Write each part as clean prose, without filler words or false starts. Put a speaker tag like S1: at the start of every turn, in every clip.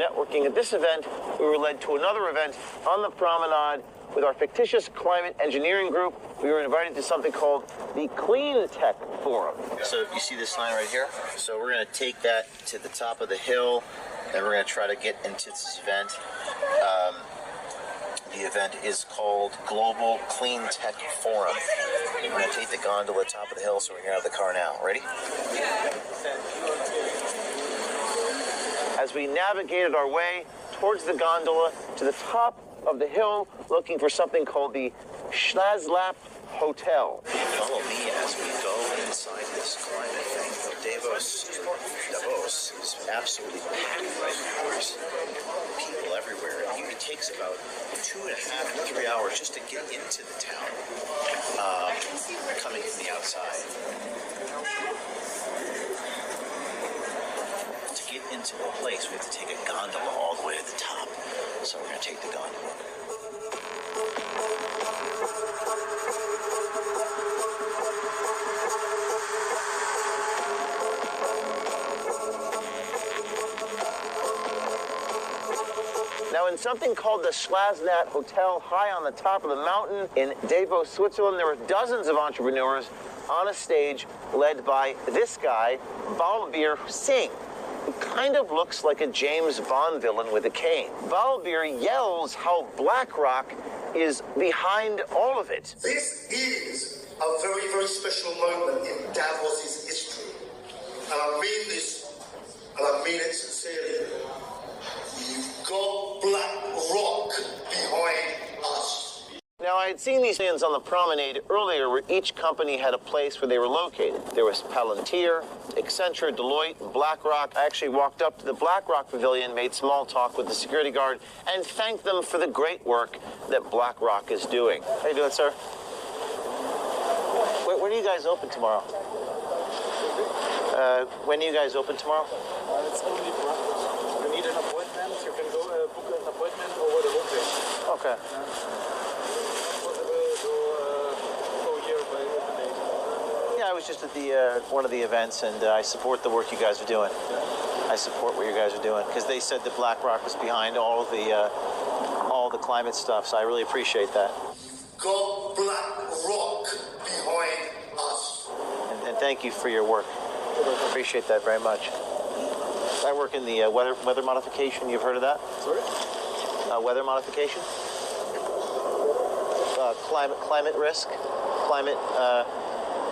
S1: networking at this event, we were led to another event on the promenade with our fictitious climate engineering group. We were invited to something called the Clean Tech Forum. So you see this sign right here? So we're going to take that to the top of the hill, and we're going to try to get into this event. The event is called Global Clean Tech Forum. We're going to take the gondola top of the hill, so we're going to have the car now. Ready? As we navigated our way towards the gondola to the top of the hill, looking for something called the Schlazlap Hotel. Follow me as we go inside this climate thing. Davos is absolutely packed right now. There's people everywhere. It takes about 2.5 to 3 hours just to get into the town, coming from the outside. To get into the place, we have to take a gondola all the way to the top. So we're going to take the gondola. Now, in something called the Schlazlap Hotel, high on the top of the mountain in Davosu, Switzerland, there were dozens of entrepreneurs on a stage led by this guy, Balbir Singh, who kind of looks like a James Bond villain with a cane. Balbir yells how BlackRock is behind all of it.
S2: This is a very, very special moment in Davos's history. And I mean this, and I mean it sincerely. You've got BlackRock behind us.
S1: Now, I had seen these stands on the promenade earlier where each company had a place where they were located. There was Palantir, Accenture, Deloitte, and BlackRock. I actually walked up to the BlackRock pavilion, made small talk with the security guard, and thanked them for the great work that BlackRock is doing. How you doing, sir? Where do you guys open tomorrow? When do you guys open tomorrow?
S3: It's only you need an appointment. You can go book an appointment over the homepage.
S1: Okay. Yeah, I was just at the one of the events, and I support the work you guys are doing. I support what you guys are doing because they said that BlackRock was behind all the climate stuff. So I really appreciate that.
S2: Got BlackRock behind us.
S1: And thank you for your work. I appreciate that very much. I work in the weather modification. You've heard of that?
S3: Sorry?
S1: Weather modification. Climate risk. Climate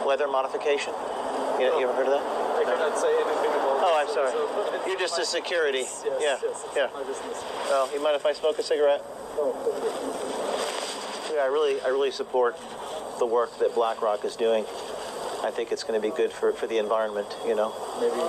S1: weather modification. You ever heard of that?
S3: I cannot say anything about it.
S1: Oh, I'm sorry. You're just a security.
S3: Yes,
S1: Yeah.
S3: My business.
S1: Well, you mind if I smoke a cigarette?
S3: No.
S1: Yeah, I really support the work that BlackRock is doing. I think it's going to be good for the environment, you know.
S3: Maybe.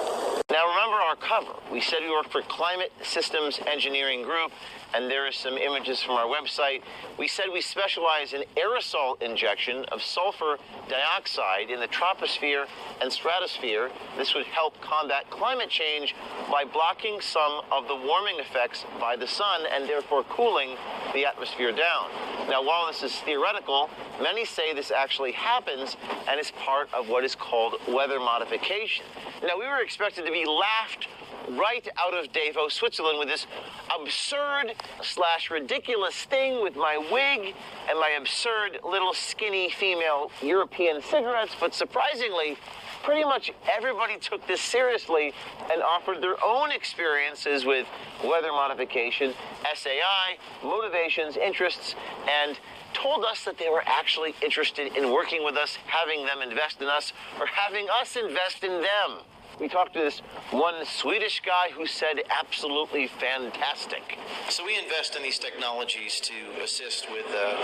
S1: Now remember our cover. We said we work for Climate Systems Engineering Group, and there are some images from our website. We said we specialize in aerosol injection of sulfur dioxide in the troposphere and stratosphere. This would help combat climate change by blocking some of the warming effects by the sun and therefore cooling the atmosphere down. Now, while this is theoretical, many say this actually happens and is part of what is called weather modification. Now, we were expected to be laughed right out of Davosu, Switzerland, with this absurd/ridiculous thing with my wig and my absurd little skinny female European cigarettes, but surprisingly, pretty much everybody took this seriously and offered their own experiences with weather modification, SAI, motivations, interests, and told us that they were actually interested in working with us, having them invest in us, or having us invest in them. We talked to this one Swedish guy who said absolutely fantastic. So we invest in these technologies to assist with the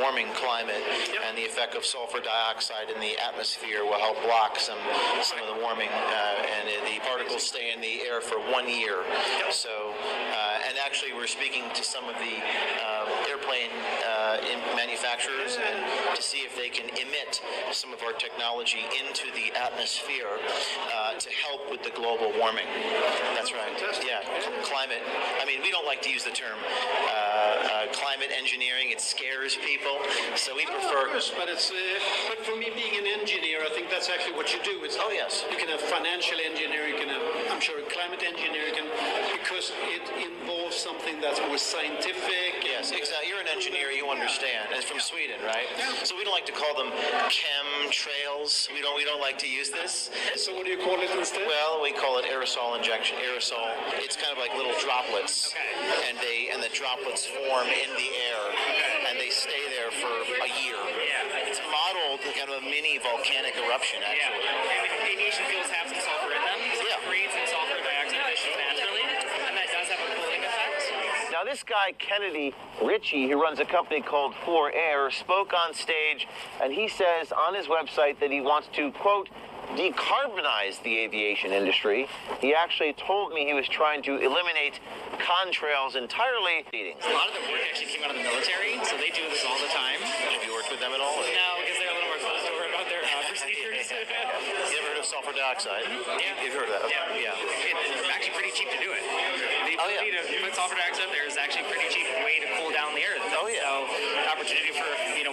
S1: warming climate, and the effect of sulfur dioxide in the atmosphere will help block some of the warming, and the particles stay in the air for 1 year. So, and
S4: actually were speaking to some of the airplane manufacturers and to see if they can emit some of our technology into the atmosphere to help with the global warming. That's right. Yeah, climate. I mean, we don't like to use the term climate engineering. It scares people, so we prefer.
S5: Of course, but it's but for me, being an engineer, I think that's actually what you do. It's
S4: Oh yes.
S5: You can have financial engineering, you can have, I'm sure, climate engineering, because it involves something that's more scientific.
S4: Yes, exactly. You're an engineer, you understand. And it's from Sweden, right?
S5: Yeah.
S4: So we don't like to call them chemtrails. We don't like to use this.
S5: So what do you call it instead?
S4: Well, we call it aerosol injection. Aerosol. It's kind of like little droplets, and the droplets form in the air, and they stay there for a year. It's modeled kind of a mini volcanic eruption, actually.
S6: And aviation fuels have some sulfur in them, so
S4: Yeah.
S6: it creates some sulfur dioxide emissions naturally, and that does have a cooling effect.
S1: Now, this guy, Kennedy Ritchie, who runs a company called 4Air, spoke on stage, and he says on his website that he wants to, quote, decarbonize the aviation industry. He actually told me he was trying to eliminate contrails entirely.
S6: A lot of the work actually came out of the military, so they do this all the time.
S4: Have you worked with them at all?
S6: No, because they're a little more closed door about their procedures.
S4: You ever heard of sulfur dioxide?
S6: Yeah.
S4: You've heard of that?
S6: Yeah. It's actually pretty cheap to do it. The
S4: Oh, yeah.
S6: ability to put sulfur dioxide there is actually a pretty cheap way to cool down the earth.
S4: Oh, yeah.
S6: So the opportunity for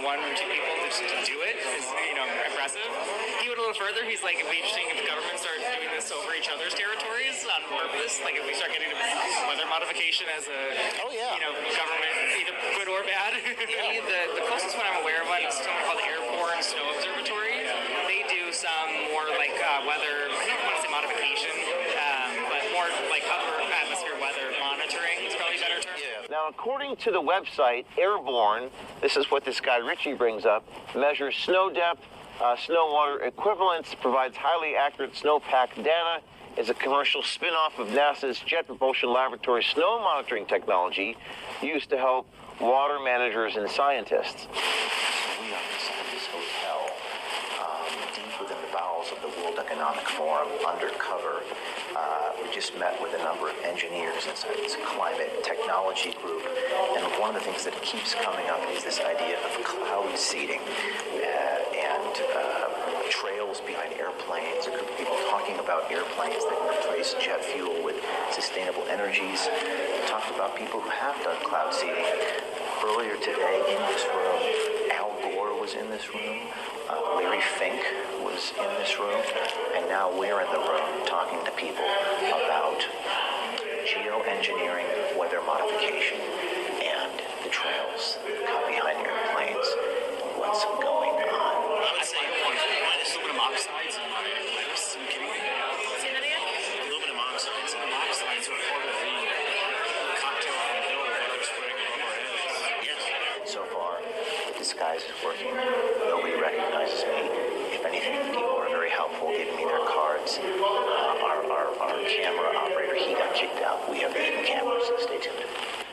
S6: one or two people to do it is impressive. He went a little further. He's like, it'd be interesting if governments start doing this over each other's territories on purpose. Like if we start getting weather modification as a government, either good or bad. The closest one I'm aware of is something called the Airborne Snow Observatory. They do some more like weather, I don't want to say modification, but more like upper atmosphere weather monitoring is probably a better term.
S4: Yeah.
S1: Now, according to the website Airborne, this is what this guy Ritchie brings up, measures snow depth, snow water equivalence, provides highly accurate snowpack data, is a commercial spin-off of NASA's Jet Propulsion Laboratory snow monitoring technology used to help water managers and scientists.
S7: We are inside this hotel, deep within the bowels of the World Economic Forum, undercover. We just met with a number of engineers inside this climate technology group, and one of the things that keeps coming up is this idea of cloud seeding and trails behind airplanes. A group of people talking about airplanes that replace jet fuel with sustainable energies. We talked about people who have done cloud seeding. Earlier today in this room, Al Gore was in this room, Larry Fink was in this room, and now we're in the room talking to people about geoengineering, weather modification, and the trails that come behind airplanes. What's going on?
S6: I would say aluminum oxides in my lettuce. Are you kidding me?
S4: Aluminum oxides.
S6: Aluminum oxides are part of the cocktail from the hill that they're spraying above our heads.
S4: Yes.
S7: So far, the disguise is working. Nobody recognizes me. If anything, people are very helpful, giving me their cards. Our camera operator, he got kicked out. We have hidden cameras. Stay tuned.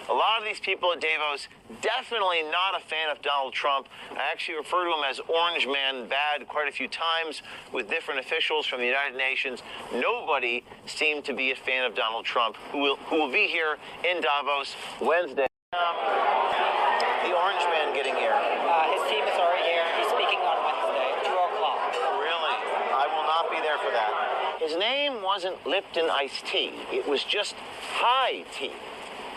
S1: A lot of these people at Davos, definitely not a fan of Donald Trump. I actually refer to him as Orange Man Bad quite a few times with different officials from the United Nations. Nobody seemed to be a fan of Donald Trump, who will be here in Davos Wednesday. The Orange Man getting here.
S8: His team is already here. He's speaking on Wednesday, 2 o'clock.
S1: Really? I will not be there for that. His name wasn't Lipton Iced Tea. It was just High Tea.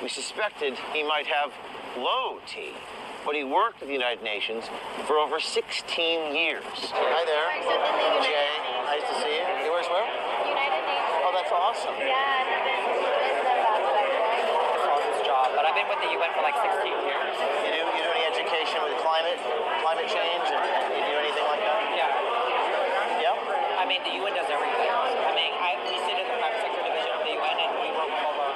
S1: We suspected he might have low tea, but he worked with the United Nations for over 16 years. Hi there. Jay, nice to see you. You work where?
S9: United Nations.
S1: Oh, that's awesome.
S9: Yeah, and I've been with them about
S8: Saw this job, but I've been with the UN for like 16 years.
S1: You do any education with climate change, and you do anything like that?
S8: Yeah.
S1: Yep.
S8: I mean, the UN does everything. I mean, we sit in the private sector division of the UN, and we work with over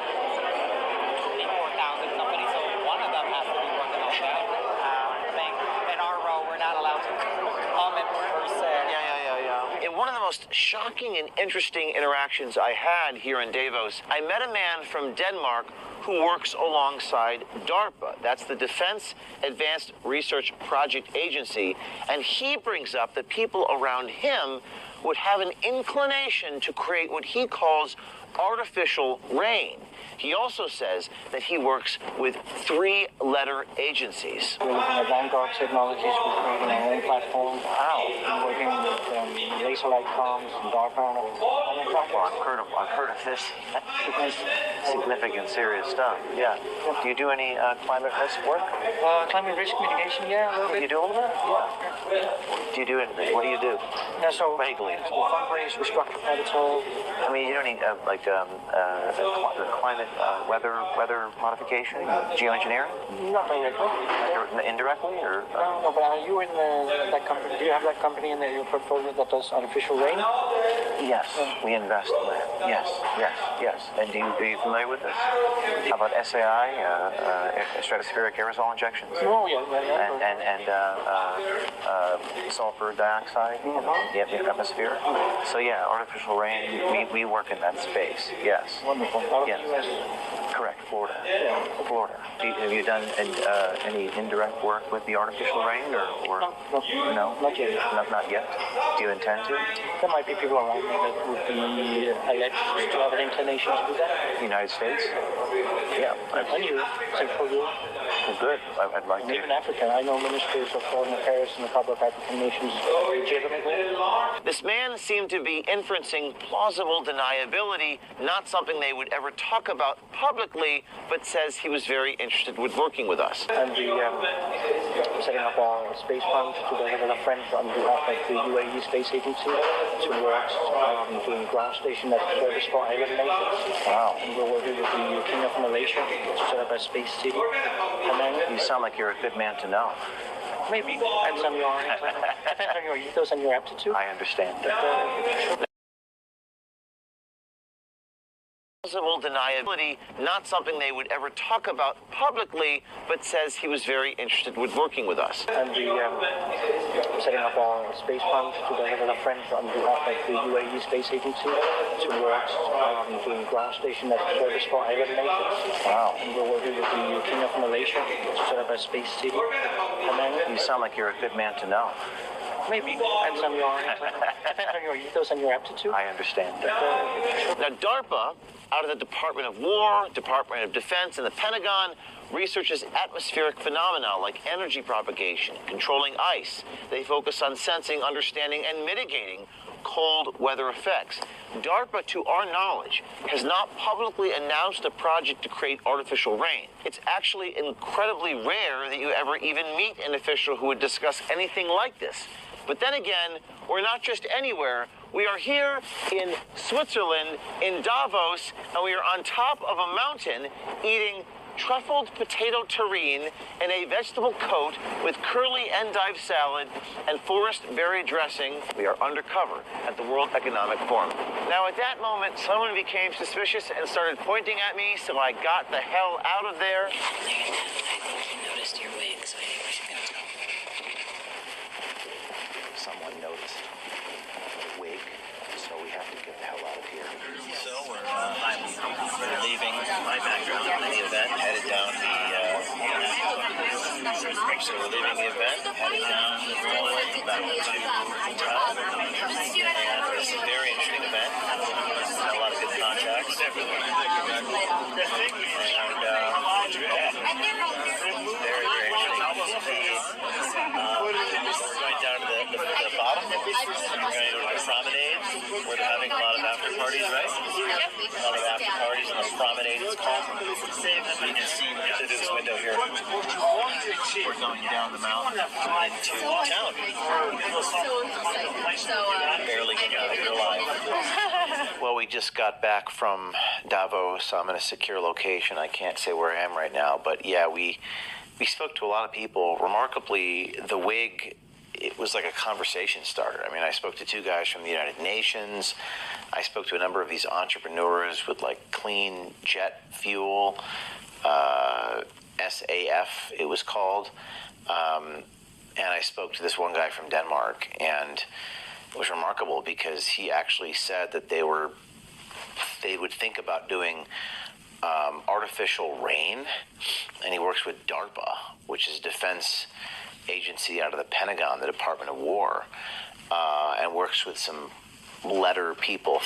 S8: 4,000 companies, so one of them has to be working on that. I mean, in our role, we're not allowed to comment per se.
S1: Yeah. In one of the most shocking and interesting interactions I had here in Davos, I met a man from Denmark who works alongside DARPA. That's the Defense Advanced Research Project Agency. And he brings up that people around him would have an inclination to create what he calls artificial rain. He also says that he works with 3-letter agencies.
S3: We're looking at Vanguard Technologies. We're creating our own platform. Wow. We're working with laser light comms and DARPA.
S7: Well, I've heard of this. Significant, serious stuff. Yeah. Do you do any climate risk work?
S3: Climate risk mitigation, yeah, a little bit.
S7: You do all of that? Yeah. Do you do it? What do you do?
S3: Yeah, so
S7: Vaguely.
S3: we'll fundraise, we structure capital.
S7: I mean, you don't need climate weather modification, geoengineering?
S3: Not directly.
S7: Indirectly, or?
S3: No, but are you in that company? Do you have that company in your portfolio that does artificial rain?
S7: Yes, we invest in that. Yes. And are you familiar with this? How about SAI, stratospheric aerosol injections?
S3: Oh, yeah.
S7: And sulfur dioxide in the atmosphere. So yeah, artificial rain. We work in that space. Yes.
S3: Wonderful.
S7: Yes. Correct. Florida. Florida. Have you done any indirect work with the artificial rain, or
S3: no, not yet.
S7: Not yet. Do you intend to?
S3: There might be people around me that would be alleged to have an inclination to do that.
S7: United States? Yeah.
S3: And Europe, Central Europe.
S7: Well, good. I'd like
S3: And
S7: to.
S3: even Africa. I know ministers of foreign affairs in a couple of African nations legitimately.
S1: This man seemed to be inferencing plausible deniability, not something they would ever talk about publicly, but says he was very interested with working with us.
S3: And we're setting up a space fund together with a friend on behalf of the UAE Space Agency towards doing a ground station at service for island nations.
S7: Wow.
S3: And we're working with the King of Malaysia to set up a space city. And then
S7: You sound like you're a good man to know.
S3: maybe depends on your ethos and your aptitude.
S7: I understand.
S1: Plausible deniability, not something they would ever talk about publicly, but says he was very interested with working with us.
S3: And we're setting up a space fund together with a friend on behalf of the UAE Space Agency towards doing a ground station at service for island nations.
S7: Wow.
S3: And we're working with the King of Malaysia to set up a space city. And then
S7: You sound like you're a good man to know.
S3: maybe depends on your ethos and your aptitude.
S7: I understand.
S1: Now, DARPA, out of the Department of War, Department of Defense, and the Pentagon, researches atmospheric phenomena like energy propagation, controlling ice. They focus on sensing, understanding, and mitigating cold weather effects. DARPA, to our knowledge, has not publicly announced a project to create artificial rain. It's actually incredibly rare that you ever even meet an official who would discuss anything like this. But then again, we're not just anywhere. We are here in Switzerland, in Davos, and we are on top of a mountain eating truffled potato terrine in a vegetable coat with curly endive salad and forest berry dressing. We are undercover at the World Economic Forum. Now, at that moment, someone became suspicious and started pointing at me, so I got the hell out of there.
S10: I think he noticed your wig, so I think we should go tell him.
S7: Someone noticed the wig, so we have to get the hell out of here.
S4: So we're leaving my background in the event, headed down the so we're leaving the event, headed down the railway back to town. And it's a very interesting event. A lot of good contacts. And very, very interesting. We're going down to the bottom. We're going to go to the promenade where they're having a lot of after parties, right? A lot of after parties and the promenade is called. You can see through this window here. We're going down the mountain into town. Barely getting out of here alive. Well, we just got back from Davos. I'm in a secure location. I can't say where I am right now, but yeah, we spoke to a lot of people. Remarkably, the wig, it was like a conversation starter. I mean, I spoke to 2 guys from the United Nations. I spoke to a number of these entrepreneurs with like clean jet fuel, SAF it was called. And I spoke to this one guy from Denmark, and it was remarkable because he actually said that they would think about doing artificial rain, and he works with DARPA, which is a defense agency out of the Pentagon, the Department of War, and works with some 3-letter people.